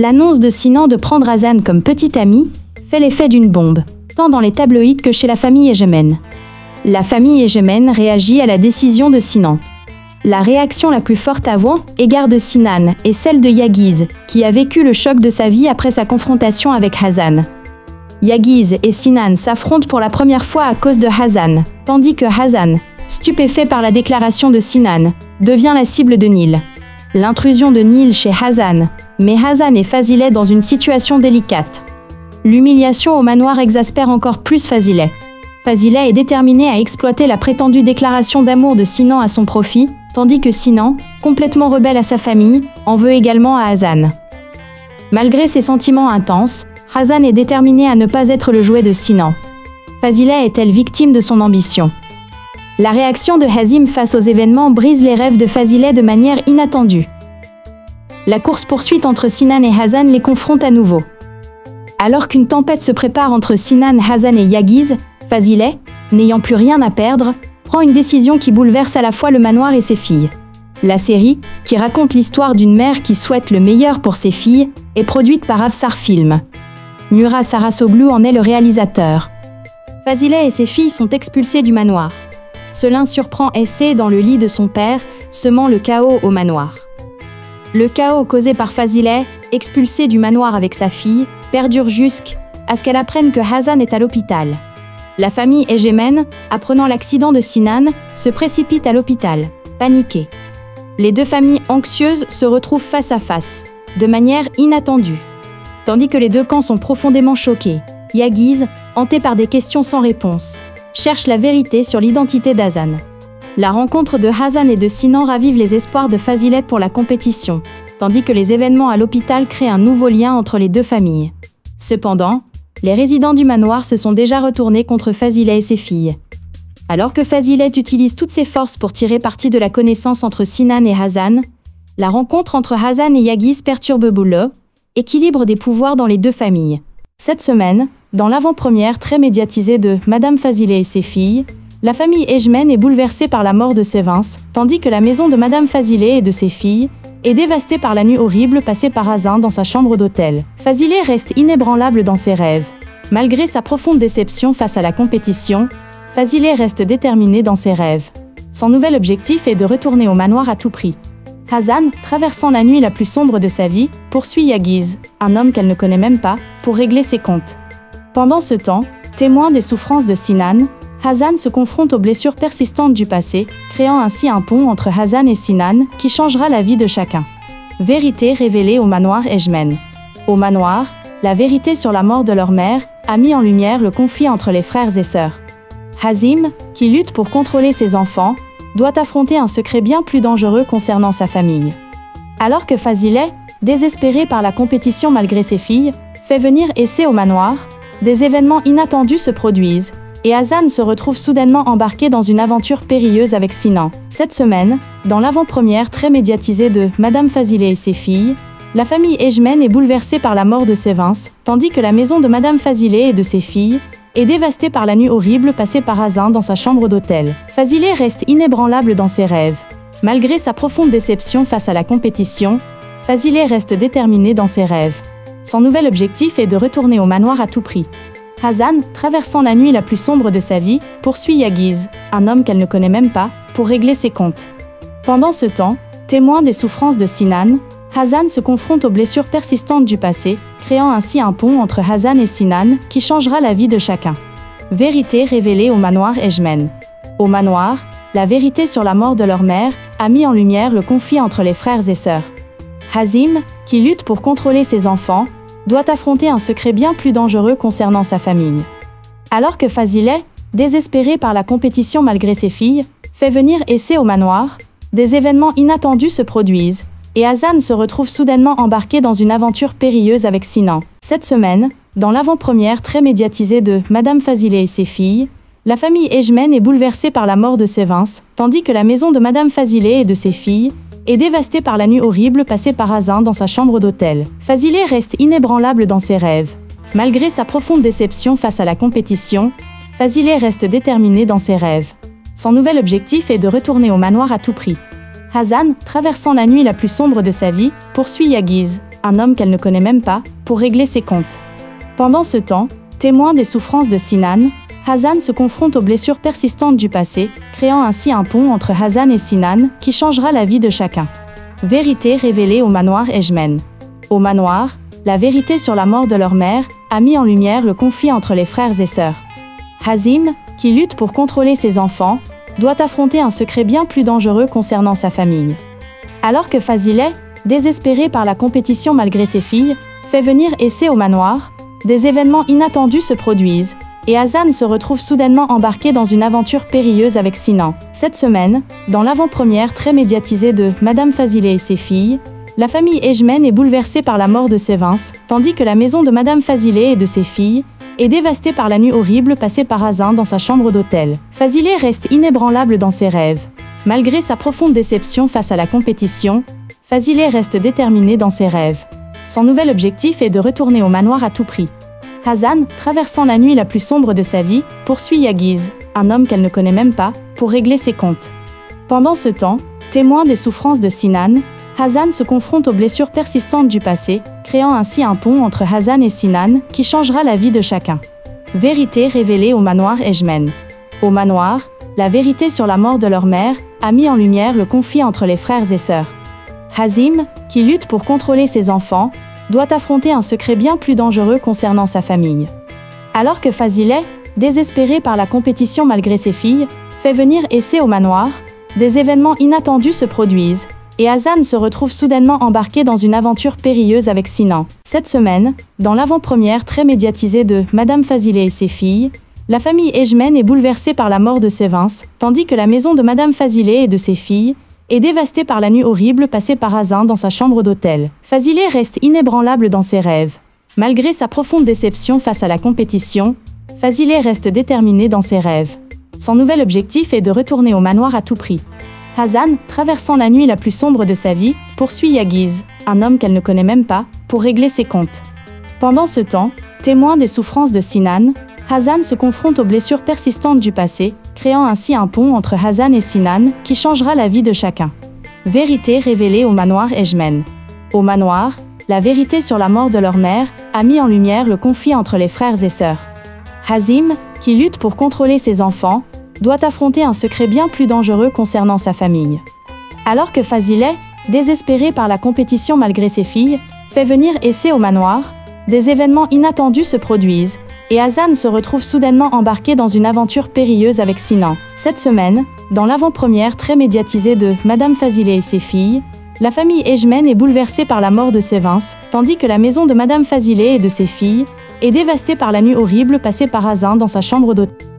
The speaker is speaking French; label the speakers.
Speaker 1: L'annonce de Sinan de prendre Hasan comme petit ami fait l'effet d'une bombe, tant dans les tabloïds que chez la famille Egemen. La famille Egemen réagit à la décision de Sinan. La réaction la plus forte à l'égard de Sinan est celle de Yagiz, qui a vécu le choc de sa vie après sa confrontation avec Hasan. Yagiz et Sinan s'affrontent pour la première fois à cause de Hasan, tandis que Hasan, stupéfait par la déclaration de Sinan, devient la cible de Nil. L'intrusion de Nil chez Hasan met Hasan et Fazilet dans une situation délicate. L'humiliation au manoir exaspère encore plus Fazilet. Fazilet est déterminé à exploiter la prétendue déclaration d'amour de Sinan à son profit, tandis que Sinan, complètement rebelle à sa famille, en veut également à Hasan. Malgré ses sentiments intenses, Hasan est déterminé à ne pas être le jouet de Sinan. Fazilet est-elle victime de son ambition? La réaction de Hazim face aux événements brise les rêves de Fazilet de manière inattendue. La course-poursuite entre Sinan et Hasan les confronte à nouveau. Alors qu'une tempête se prépare entre Sinan, Hasan et Yagiz, Fazilet, n'ayant plus rien à perdre, prend une décision qui bouleverse à la fois le manoir et ses filles. La série, qui raconte l'histoire d'une mère qui souhaite le meilleur pour ses filles, est produite par Afsar Film. Murat Sarasoglu en est le réalisateur. Fazilet et ses filles sont expulsées du manoir. Selin surprend Essé dans le lit de son père, semant le chaos au manoir. Le chaos causé par Fazilet, expulsé du manoir avec sa fille, perdure jusqu'à ce qu'elle apprenne que Hasan est à l'hôpital. La famille Egemen, apprenant l'accident de Sinan, se précipite à l'hôpital, paniquée. Les deux familles anxieuses se retrouvent face à face, de manière inattendue. Tandis que les deux camps sont profondément choqués, Yagiz, hanté par des questions sans réponse, cherche la vérité sur l'identité d'Hasan. La rencontre de Hasan et de Sinan ravive les espoirs de Fazilet pour la compétition, tandis que les événements à l'hôpital créent un nouveau lien entre les deux familles. Cependant, les résidents du manoir se sont déjà retournés contre Fazilet et ses filles. Alors que Fazilet utilise toutes ses forces pour tirer parti de la connaissance entre Sinan et Hasan, la rencontre entre Hasan et Yagiz perturbe le équilibre des pouvoirs dans les deux familles. Cette semaine, dans l'avant-première très médiatisée de Madame Fazilet et ses filles, la famille Egemen est bouleversée par la mort de Sevins, tandis que la maison de Madame Fazilet et de ses filles est dévastée par la nuit horrible passée par Hasan dans sa chambre d'hôtel. Fazilet reste inébranlable dans ses rêves. Malgré sa profonde déception face à la compétition, Fazilet reste déterminé dans ses rêves. Son nouvel objectif est de retourner au manoir à tout prix. Hasan, traversant la nuit la plus sombre de sa vie, poursuit Yagiz, un homme qu'elle ne connaît même pas, pour régler ses comptes. Pendant ce temps, témoin des souffrances de Sinan, Hasan se confronte aux blessures persistantes du passé, créant ainsi un pont entre Hasan et Sinan qui changera la vie de chacun. Vérité révélée au manoir Egemen. Au manoir, la vérité sur la mort de leur mère a mis en lumière le conflit entre les frères et sœurs. Hazim, qui lutte pour contrôler ses enfants, doit affronter un secret bien plus dangereux concernant sa famille. Alors que Fazilet, désespéré par la compétition malgré ses filles, fait venir Essé au manoir, des événements inattendus se produisent, et Hasan se retrouve soudainement embarqué dans une aventure périlleuse avec Sinan. Cette semaine, dans l'avant-première très médiatisée de Madame Fazilet et ses filles, la famille Egemen est bouleversée par la mort de Sevins, tandis que la maison de Madame Fazilet et de ses filles est dévastée par la nuit horrible passée par Hasan dans sa chambre d'hôtel. Fazilet reste inébranlable dans ses rêves. Malgré sa profonde déception face à la compétition, Fazilet reste déterminé dans ses rêves. Son nouvel objectif est de retourner au manoir à tout prix. Hasan, traversant la nuit la plus sombre de sa vie, poursuit Yagiz, un homme qu'elle ne connaît même pas, pour régler ses comptes. Pendant ce temps, témoin des souffrances de Sinan, Hasan se confronte aux blessures persistantes du passé, créant ainsi un pont entre Hasan et Sinan qui changera la vie de chacun. Vérité révélée au manoir Egemen. Au manoir, la vérité sur la mort de leur mère a mis en lumière le conflit entre les frères et sœurs. Hazim, qui lutte pour contrôler ses enfants, doit affronter un secret bien plus dangereux concernant sa famille. Alors que Fazilet, désespéré par la compétition malgré ses filles, fait venir Essé au manoir, des événements inattendus se produisent, et Hasan se retrouve soudainement embarqué dans une aventure périlleuse avec Sinan. Cette semaine, dans l'avant-première très médiatisée de Madame Fazilet et ses filles, la famille Egemen est bouleversée par la mort de Sevins, tandis que la maison de Madame Fazilet et de ses filles est dévastée par la nuit horrible passée par Hasan dans sa chambre d'hôtel. Fazilet reste inébranlable dans ses rêves. Malgré sa profonde déception face à la compétition, Fazilet reste déterminé dans ses rêves. Son nouvel objectif est de retourner au manoir à tout prix. Hasan, traversant la nuit la plus sombre de sa vie, poursuit Yagiz, un homme qu'elle ne connaît même pas, pour régler ses comptes. Pendant ce temps, témoin des souffrances de Sinan, Hazan se confronte aux blessures persistantes du passé, créant ainsi un pont entre Hazan et Sinan qui changera la vie de chacun. Vérité révélée au manoir Ejmen. Au manoir, la vérité sur la mort de leur mère a mis en lumière le conflit entre les frères et sœurs. Hazim, qui lutte pour contrôler ses enfants, doit affronter un secret bien plus dangereux concernant sa famille. Alors que Fazilet, désespéré par la compétition malgré ses filles, fait venir Essé au manoir, des événements inattendus se produisent, et Hazan se retrouve soudainement embarqué dans une aventure périlleuse avec Sinan. Cette semaine, dans l'avant-première très médiatisée de Madame Fazilet et ses filles, la famille Ejmen est bouleversée par la mort de Sévins, tandis que la maison de Madame Fazilet et de ses filles est dévastée par la nuit horrible passée par Hazan dans sa chambre d'hôtel. Fazilet reste inébranlable dans ses rêves. Malgré sa profonde déception face à la compétition, Fazilet reste déterminé dans ses rêves. Son nouvel objectif est de retourner au manoir à tout prix. Hazan, traversant la nuit la plus sombre de sa vie, poursuit Yagiz, un homme qu'elle ne connaît même pas, pour régler ses comptes. Pendant ce temps, témoin des souffrances de Sinan, Hazan se confronte aux blessures persistantes du passé, créant ainsi un pont entre Hazan et Sinan qui changera la vie de chacun. Vérité révélée au manoir Ejmen. Au manoir, la vérité sur la mort de leur mère a mis en lumière le conflit entre les frères et sœurs. Hazim, qui lutte pour contrôler ses enfants, doit affronter un secret bien plus dangereux concernant sa famille. Alors que Fazilet, désespéré par la compétition malgré ses filles, fait venir Essé au manoir, des événements inattendus se produisent, et Hazan se retrouve soudainement embarqué dans une aventure périlleuse avec Sinan. Cette semaine, dans l'avant-première très médiatisée de Madame Fazilet et ses filles, la famille Ejmen est bouleversée par la mort de Sévins, tandis que la maison de Madame Fazilet et de ses filles est dévastée par la nuit horrible passée par Hazan dans sa chambre d'hôtel. Fazilet reste inébranlable dans ses rêves. Malgré sa profonde déception face à la compétition, Fazilet reste déterminé dans ses rêves. Son nouvel objectif est de retourner au manoir à tout prix. Hazan, traversant la nuit la plus sombre de sa vie, poursuit Yagiz, un homme qu'elle ne connaît même pas, pour régler ses comptes. Pendant ce temps, témoin des souffrances de Sinan, Hazan se confronte aux blessures persistantes du passé, créant ainsi un pont entre Hazan et Sinan qui changera la vie de chacun. Vérité révélée au manoir Ejmen. Au manoir, la vérité sur la mort de leur mère a mis en lumière le conflit entre les frères et sœurs. Hazim, qui lutte pour contrôler ses enfants, doit affronter un secret bien plus dangereux concernant sa famille. Alors que Fazilet, désespéré par la compétition malgré ses filles, fait venir Essé au manoir, des événements inattendus se produisent, et Hazan se retrouve soudainement embarqué dans une aventure périlleuse avec Sinan. Cette semaine, dans l'avant-première très médiatisée de Madame Fazilet et ses filles, la famille Ejmen est bouleversée par la mort de Sévins, tandis que la maison de Madame Fazilet et de ses filles est dévastée par la nuit horrible passée par Hazan dans sa chambre d'hôtel.